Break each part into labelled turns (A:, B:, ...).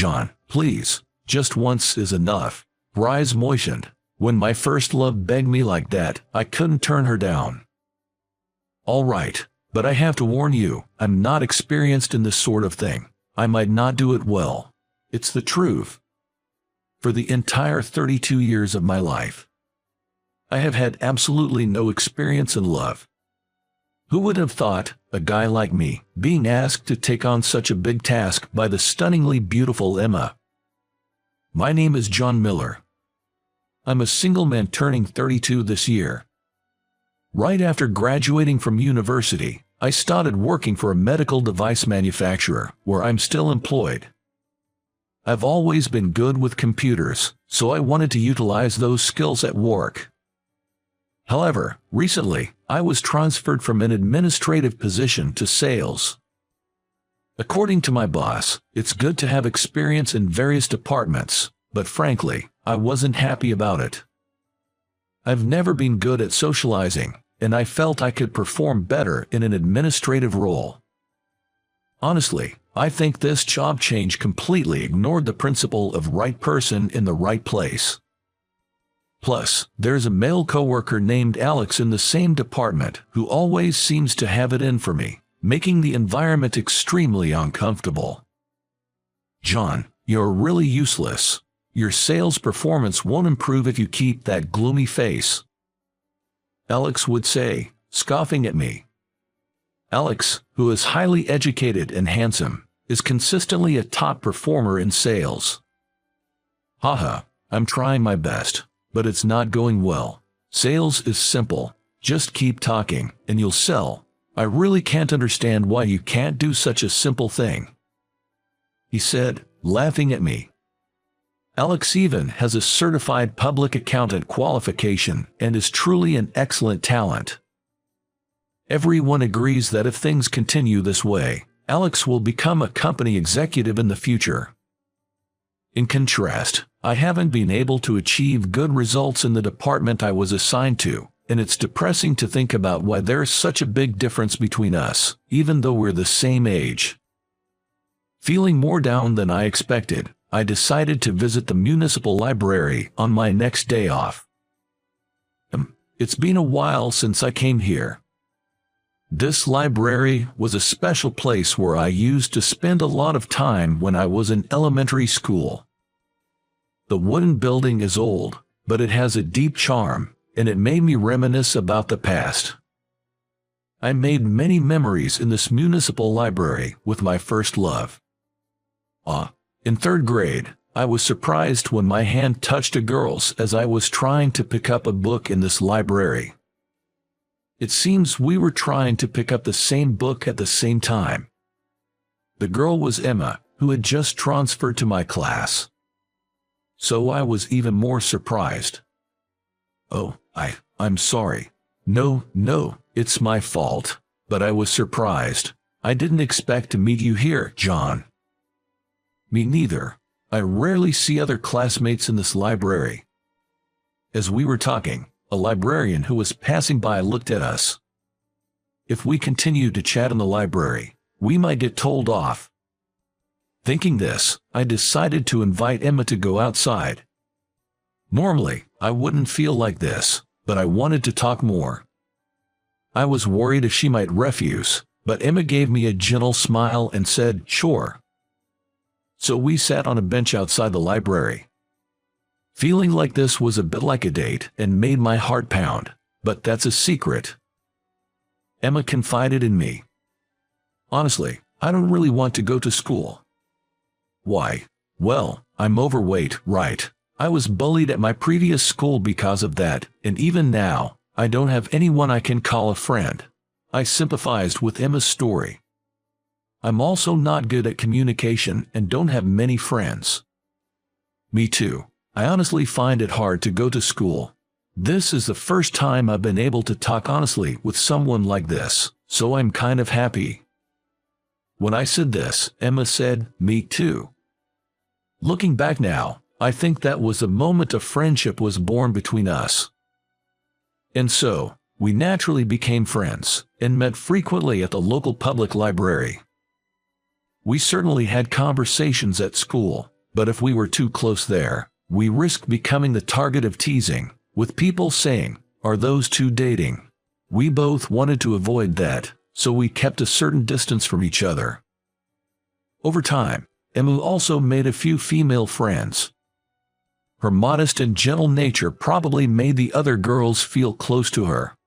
A: John, please, just once is enough. Her eyes moistened. When my first love begged me like that, I couldn't turn her down. All right, but I have to warn you, I'm not experienced in this sort of thing. I might not do it well. It's the truth. For the entire 32 years of my life, I have had absolutely no experience in love. Who would have thought, a guy like me, being asked to take on such a big task by the stunningly beautiful Emma? My name is John Miller. I'm a single man turning 32 this year. Right after graduating from university, I started working for a medical device manufacturer, where I'm still employed. I've always been good with computers, so I wanted to utilize those skills at work. However, recently, I was transferred from an administrative position to sales. According to my boss, it's good to have experience in various departments, but frankly, I wasn't happy about it. I've never been good at socializing, and I felt I could perform better in an administrative role. Honestly, I think this job change completely ignored the principle of right person in the right place. Plus, there's a male coworker named Alex in the same department who always seems to have it in for me, making the environment extremely uncomfortable. John, you're really useless. Your sales performance won't improve if you keep that gloomy face, Alex would say, scoffing at me. Alex, who is highly educated and handsome, is consistently a top performer in sales. Haha, I'm trying my best, but it's not going well. Sales is simple. Just keep talking, and you'll sell. I really can't understand why you can't do such a simple thing, he said, laughing at me. Alex even has a certified public accountant qualification and is truly an excellent talent. Everyone agrees that if things continue this way, Alex will become a company executive in the future. In contrast, I haven't been able to achieve good results in the department I was assigned to, and it's depressing to think about why there's such a big difference between us, even though we're the same age. Feeling more down than I expected, I decided to visit the municipal library on my next day off. It's been a while since I came here. This library was a special place where I used to spend a lot of time when I was in elementary school. The wooden building is old, but it has a deep charm, and it made me reminisce about the past. I made many memories in this municipal library with my first love. In third grade, I was surprised when my hand touched a girl's as I was trying to pick up a book in this library. It seems we were trying to pick up the same book at the same time. The girl was Emma, who had just transferred to my class. So I was even more surprised. Oh, I'm sorry. No, it's my fault, but I was surprised. I didn't expect to meet you here, John. Me neither. I rarely see other classmates in this library. As we were talking, a librarian who was passing by looked at us. If we continued to chat in the library, we might get told off. Thinking this, I decided to invite Emma to go outside. Normally, I wouldn't feel like this, but I wanted to talk more. I was worried if she might refuse, but Emma gave me a gentle smile and said, sure. So we sat on a bench outside the library. Feeling like this was a bit like a date and made my heart pound, but that's a secret. Emma confided in me. Honestly, I don't really want to go to school. Why? Well, I'm overweight, right? I was bullied at my previous school because of that, and even now, I don't have anyone I can call a friend. I sympathized with Emma's story. I'm also not good at communication and don't have many friends. Me too. I honestly find it hard to go to school. This is the first time I've been able to talk honestly with someone like this, so I'm kind of happy. When I said this, Emma said, me too. Looking back now, I think that was the moment a friendship was born between us. And so, we naturally became friends, and met frequently at the local public library. We certainly had conversations at school, but if we were too close there, we risked becoming the target of teasing, with people saying, "Are those two dating?" We both wanted to avoid that, so we kept a certain distance from each other. Over time, Emma also made a few female friends. Her modest and gentle nature probably made the other girls feel close to her.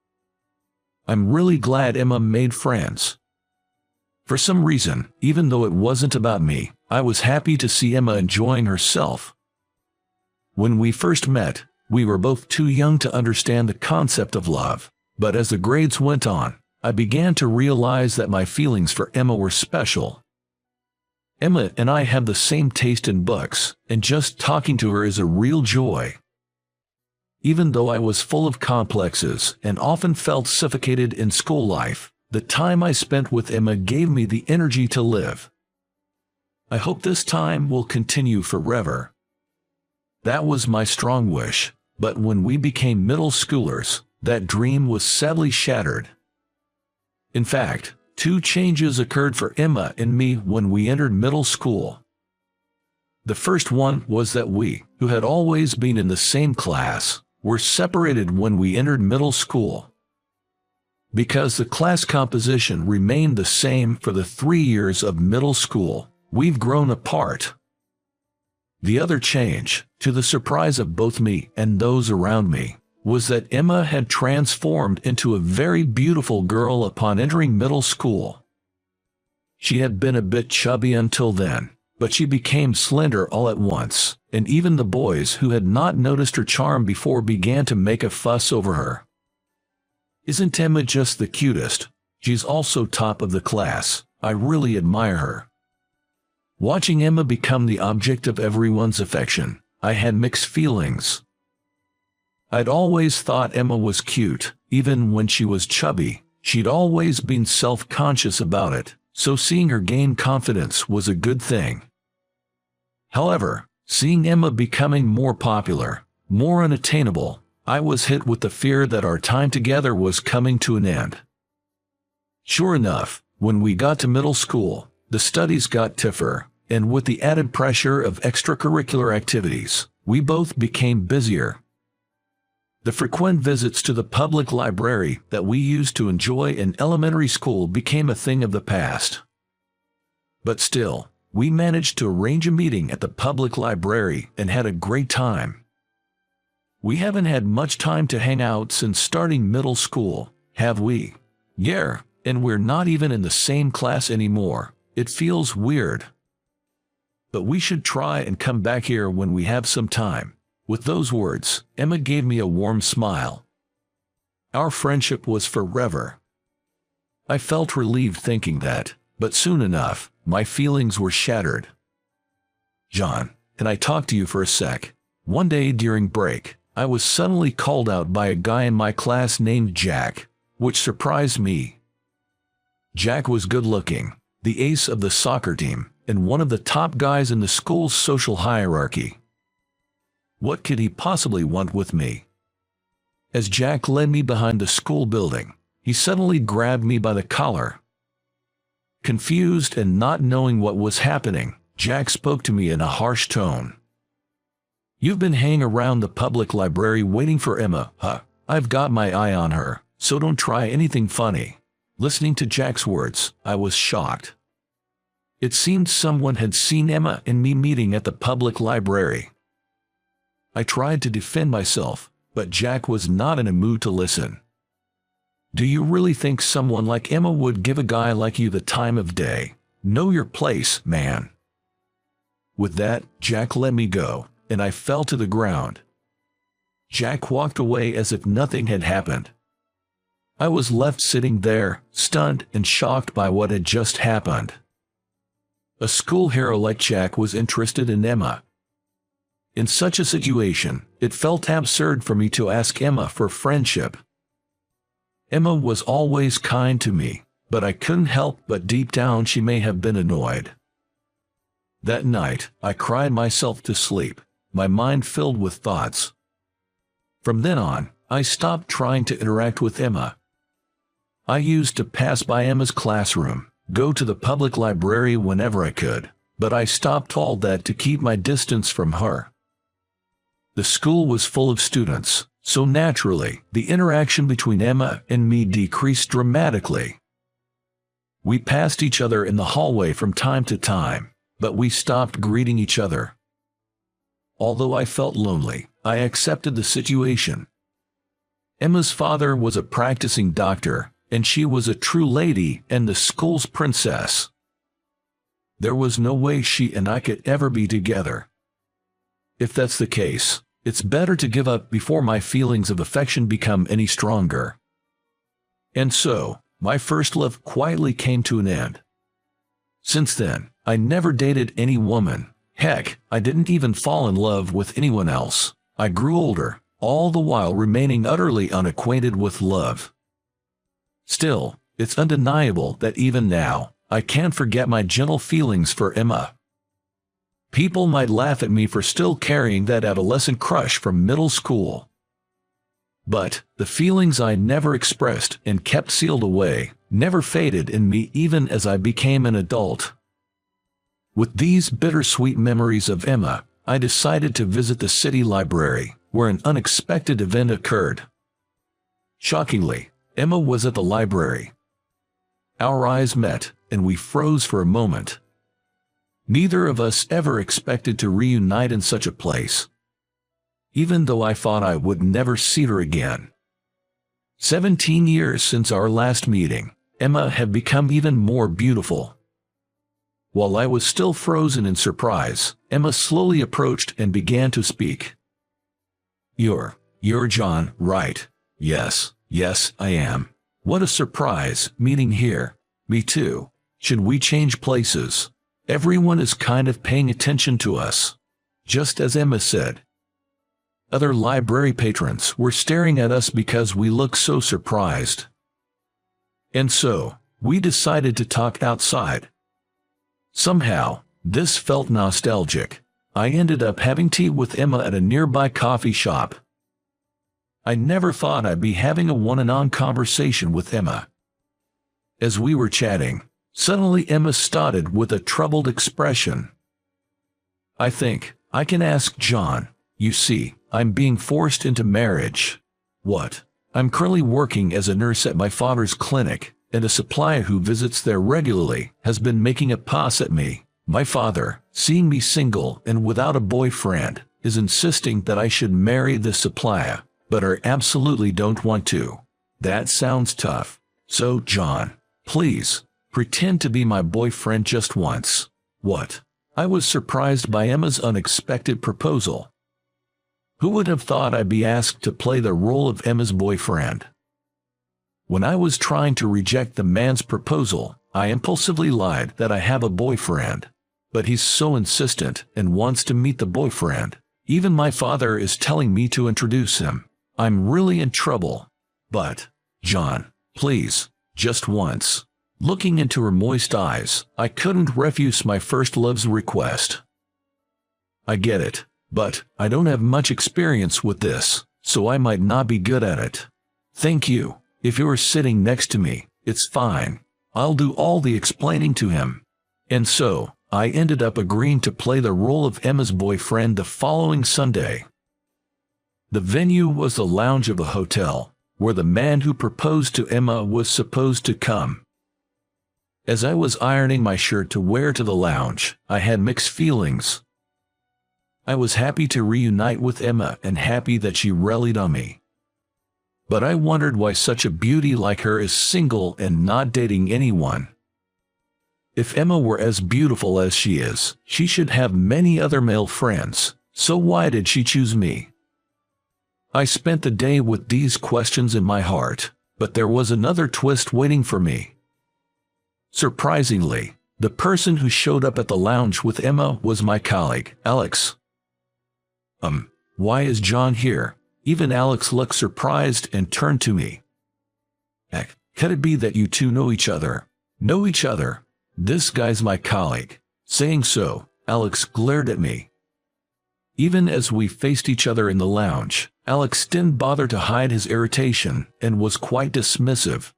A: I'm really glad Emma made friends. For some reason, even though it wasn't about me, I was happy to see Emma enjoying herself. When we first met, we were both too young to understand the concept of love, but as the grades went on, I began to realize that my feelings for Emma were special. Emma and I have the same taste in books, and just talking to her is a real joy. Even though I was full of complexes and often felt suffocated in school life, the time I spent with Emma gave me the energy to live. I hope this time will continue forever. That was my strong wish, but when we became middle schoolers, that dream was sadly shattered. In fact, two changes occurred for Emma and me when we entered middle school. The first one was that we, who had always been in the same class, were separated when we entered middle school. Because the class composition remained the same for the 3 years of middle school, we've grown apart. The other change, to the surprise of both me and those around me, was that Emma had transformed into a very beautiful girl upon entering middle school. She had been a bit chubby until then, but she became slender all at once, and even the boys who had not noticed her charm before began to make a fuss over her. Isn't Emma just the cutest? She's also top of the class. I really admire her. Watching Emma become the object of everyone's affection, I had mixed feelings. I'd always thought Emma was cute, even when she was chubby. She'd always been self-conscious about it, so seeing her gain confidence was a good thing. However, seeing Emma becoming more popular, more unattainable, I was hit with the fear that our time together was coming to an end. Sure enough, when we got to middle school, the studies got tougher, and with the added pressure of extracurricular activities, we both became busier. The frequent visits to the public library that we used to enjoy in elementary school became a thing of the past. But still, we managed to arrange a meeting at the public library and had a great time. We haven't had much time to hang out since starting middle school, have we? Yeah, and we're not even in the same class anymore. It feels weird. But we should try and come back here when we have some time. With those words, Emma gave me a warm smile. Our friendship was forever. I felt relieved thinking that, but soon enough, my feelings were shattered. "John, can I talk to you for a sec?" One day during break, I was suddenly called out by a guy in my class named Jack, which surprised me. Jack was good-looking, the ace of the soccer team, and one of the top guys in the school's social hierarchy. What could he possibly want with me? As Jack led me behind the school building, he suddenly grabbed me by the collar. Confused and not knowing what was happening, Jack spoke to me in a harsh tone. "You've been hanging around the public library waiting for Emma, huh? I've got my eye on her, so don't try anything funny." Listening to Jack's words, I was shocked. It seemed someone had seen Emma and me meeting at the public library. I tried to defend myself, but Jack was not in a mood to listen. "Do you really think someone like Emma would give a guy like you the time of day? Know your place, man." With that, Jack let me go, and I fell to the ground. Jack walked away as if nothing had happened. I was left sitting there, stunned and shocked by what had just happened. A school hero like Jack was interested in Emma. In such a situation, it felt absurd for me to ask Emma for friendship. Emma was always kind to me, but I couldn't help but deep down she may have been annoyed. That night, I cried myself to sleep, my mind filled with thoughts. From then on, I stopped trying to interact with Emma. I used to pass by Emma's classroom, go to the public library whenever I could, but I stopped all that to keep my distance from her. The school was full of students, so naturally, the interaction between Emma and me decreased dramatically. We passed each other in the hallway from time to time, but we stopped greeting each other. Although I felt lonely, I accepted the situation. Emma's father was a practicing doctor, and she was a true lady and the school's princess. There was no way she and I could ever be together. If that's the case, it's better to give up before my feelings of affection become any stronger. And so, my first love quietly came to an end. Since then, I never dated any woman. Heck, I didn't even fall in love with anyone else. I grew older, all the while remaining utterly unacquainted with love. Still, it's undeniable that even now, I can't forget my gentle feelings for Emma. People might laugh at me for still carrying that adolescent crush from middle school. But the feelings I never expressed and kept sealed away never faded in me even as I became an adult. With these bittersweet memories of Emma, I decided to visit the city library, where an unexpected event occurred. Shockingly, Emma was at the library. Our eyes met, and we froze for a moment. Neither of us ever expected to reunite in such a place, even though I thought I would never see her again. 17 years since our last meeting, Emma had become even more beautiful. While I was still frozen in surprise, Emma slowly approached and began to speak. You're John, right? Yes, I am. What a surprise, meeting here. Me too. Should we change places? Everyone is kind of paying attention to us. Just as Emma said. Other library patrons were staring at us because we looked so surprised. And so, we decided to talk outside. Somehow, this felt nostalgic. I ended up having tea with Emma at a nearby coffee shop. I never thought I'd be having a one-on-one conversation with Emma. As we were chatting, suddenly Emma started with a troubled expression. I think I can ask John. You see, I'm being forced into marriage. What? I'm currently working as a nurse at my father's clinic, and a supplier who visits there regularly has been making a pass at me. My father, seeing me single and without a boyfriend, is insisting that I should marry this supplier, but I absolutely don't want to. That sounds tough. So, John, please, pretend to be my boyfriend just once. What? I was surprised by Emma's unexpected proposal. Who would have thought I'd be asked to play the role of Emma's boyfriend? When I was trying to reject the man's proposal, I impulsively lied that I have a boyfriend. But he's so insistent and wants to meet the boyfriend. Even my father is telling me to introduce him. I'm really in trouble. But, John, please, just once. Looking into her moist eyes, I couldn't refuse my first love's request. I get it, but I don't have much experience with this, so I might not be good at it. Thank you. If you're sitting next to me, it's fine. I'll do all the explaining to him. And so, I ended up agreeing to play the role of Emma's boyfriend the following Sunday. The venue was the lounge of a hotel, where the man who proposed to Emma was supposed to come. As I was ironing my shirt to wear to the lounge, I had mixed feelings. I was happy to reunite with Emma and happy that she rallied on me. But I wondered why such a beauty like her is single and not dating anyone. If Emma were as beautiful as she is, she should have many other male friends, so why did she choose me? I spent the day with these questions in my heart, but there was another twist waiting for me. Surprisingly, the person who showed up at the lounge with Emma was my colleague, Alex. Why is John here? Even Alex looked surprised and turned to me. Heck, could it be that you two know each other? Know each other? This guy's my colleague. Saying so, Alex glared at me. Even as we faced each other in the lounge, Alex didn't bother to hide his irritation and was quite dismissive.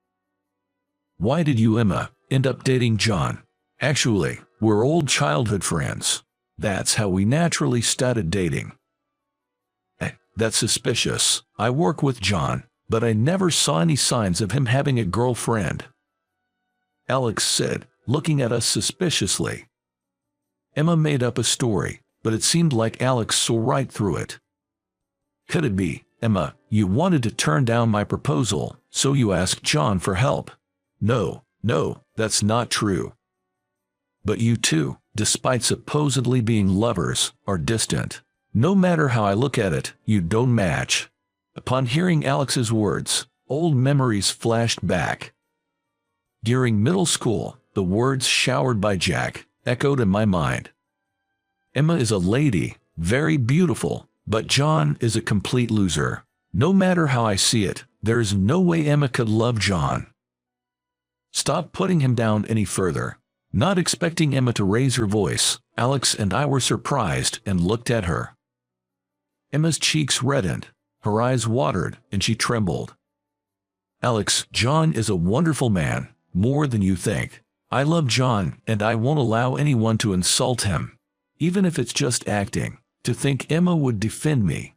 A: Why did you, Emma, end up dating John. Actually, we're old childhood friends. That's how we naturally started dating. That's suspicious. I work with John, but I never saw any signs of him having a girlfriend," Alex said, looking at us suspiciously. Emma made up a story, but it seemed like Alex saw right through it. "Could it be, Emma, you wanted to turn down my proposal, so you asked John for help?" No, that's not true. But you two, despite supposedly being lovers, are distant. No matter how I look at it, you don't match." Upon hearing Alex's words, old memories flashed back. During middle school, the words showered by Jack echoed in my mind. "Emma is a lady, very beautiful, but John is a complete loser. No matter how I see it, there's no way Emma could love John." Stop putting him down any further. Not expecting Emma to raise her voice, Alex and I were surprised and looked at her. Emma's cheeks reddened, her eyes watered, and she trembled. "Alex, John is a wonderful man, more than you think. I love John, and I won't allow anyone to insult him. Even if it's just acting. To think Emma would defend me."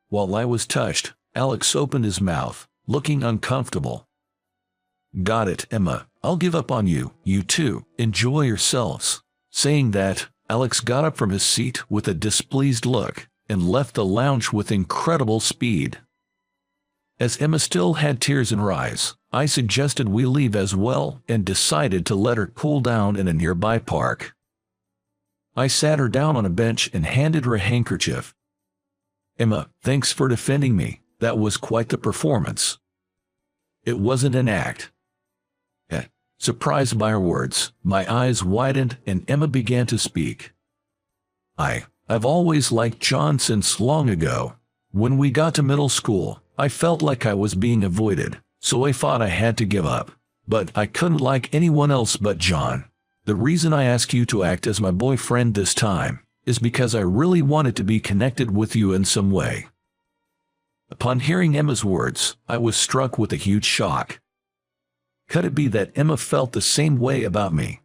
A: While I was touched, Alex opened his mouth, looking uncomfortable. "Got it, Emma. I'll give up on you. You two, enjoy yourselves." Saying that, Alex got up from his seat with a displeased look and left the lounge with incredible speed. As Emma still had tears in her eyes, I suggested we leave as well and decided to let her cool down in a nearby park. I sat her down on a bench and handed her a handkerchief. "Emma, thanks for defending me. That was quite the performance." "It wasn't an act." Surprised by her words, my eyes widened and Emma began to speak. I've always liked John since long ago. When we got to middle school, I felt like I was being avoided, so I thought I had to give up. But I couldn't like anyone else but John. The reason I asked you to act as my boyfriend this time is because I really wanted to be connected with you in some way." Upon hearing Emma's words, I was struck with a huge shock. Could it be that Emma felt the same way about me?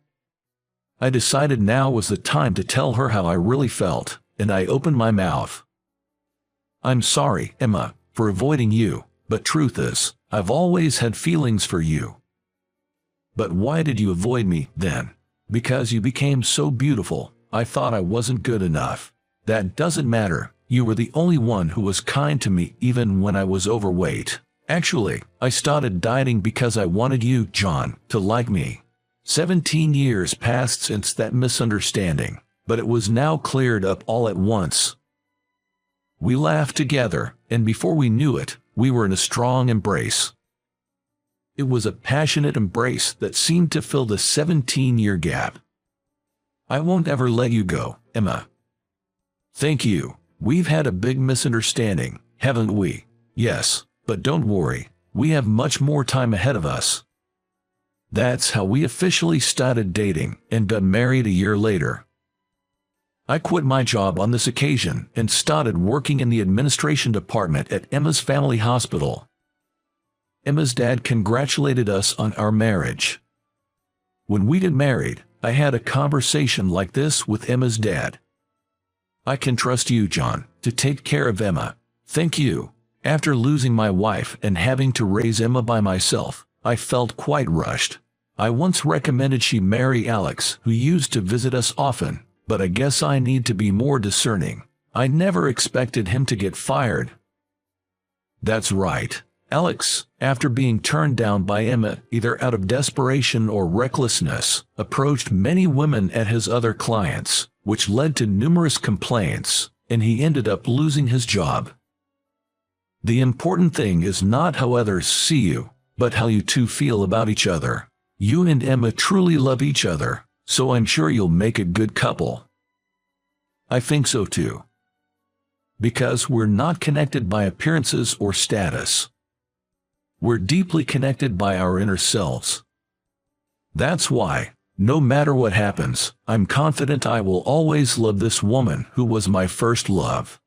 A: I decided now was the time to tell her how I really felt, and I opened my mouth. "I'm sorry, Emma, for avoiding you, but truth is, I've always had feelings for you." "But why did you avoid me, then?" "Because you became so beautiful, I thought I wasn't good enough." "That doesn't matter. You were the only one who was kind to me even when I was overweight. Actually, I started dieting because I wanted you, John, to like me." 17 years passed since that misunderstanding, but it was now cleared up all at once. We laughed together, and before we knew it, we were in a strong embrace. It was a passionate embrace that seemed to fill the 17-year gap. "I won't ever let you go, Emma." "Thank you. We've had a big misunderstanding, haven't we?" "Yes, but don't worry, we have much more time ahead of us." That's how we officially started dating and got married a year later. I quit my job on this occasion and started working in the administration department at Emma's family hospital. Emma's dad congratulated us on our marriage. When we get married, I had a conversation like this with Emma's dad. "I can trust you, John, to take care of Emma." "Thank you." After losing my wife and having to raise Emma by myself, I felt quite rushed. I once recommended she marry Alex, who used to visit us often, but I guess I need to be more discerning. I never expected him to get fired. That's right. Alex, after being turned down by Emma either out of desperation or recklessness, approached many women at his other clients, which led to numerous complaints, and he ended up losing his job. The important thing is not how others see you, but how you two feel about each other. You and Emma truly love each other, so I'm sure you'll make a good couple. I think so too. Because we're not connected by appearances or status. We're deeply connected by our inner selves. That's why, no matter what happens, I'm confident I will always love this woman who was my first love.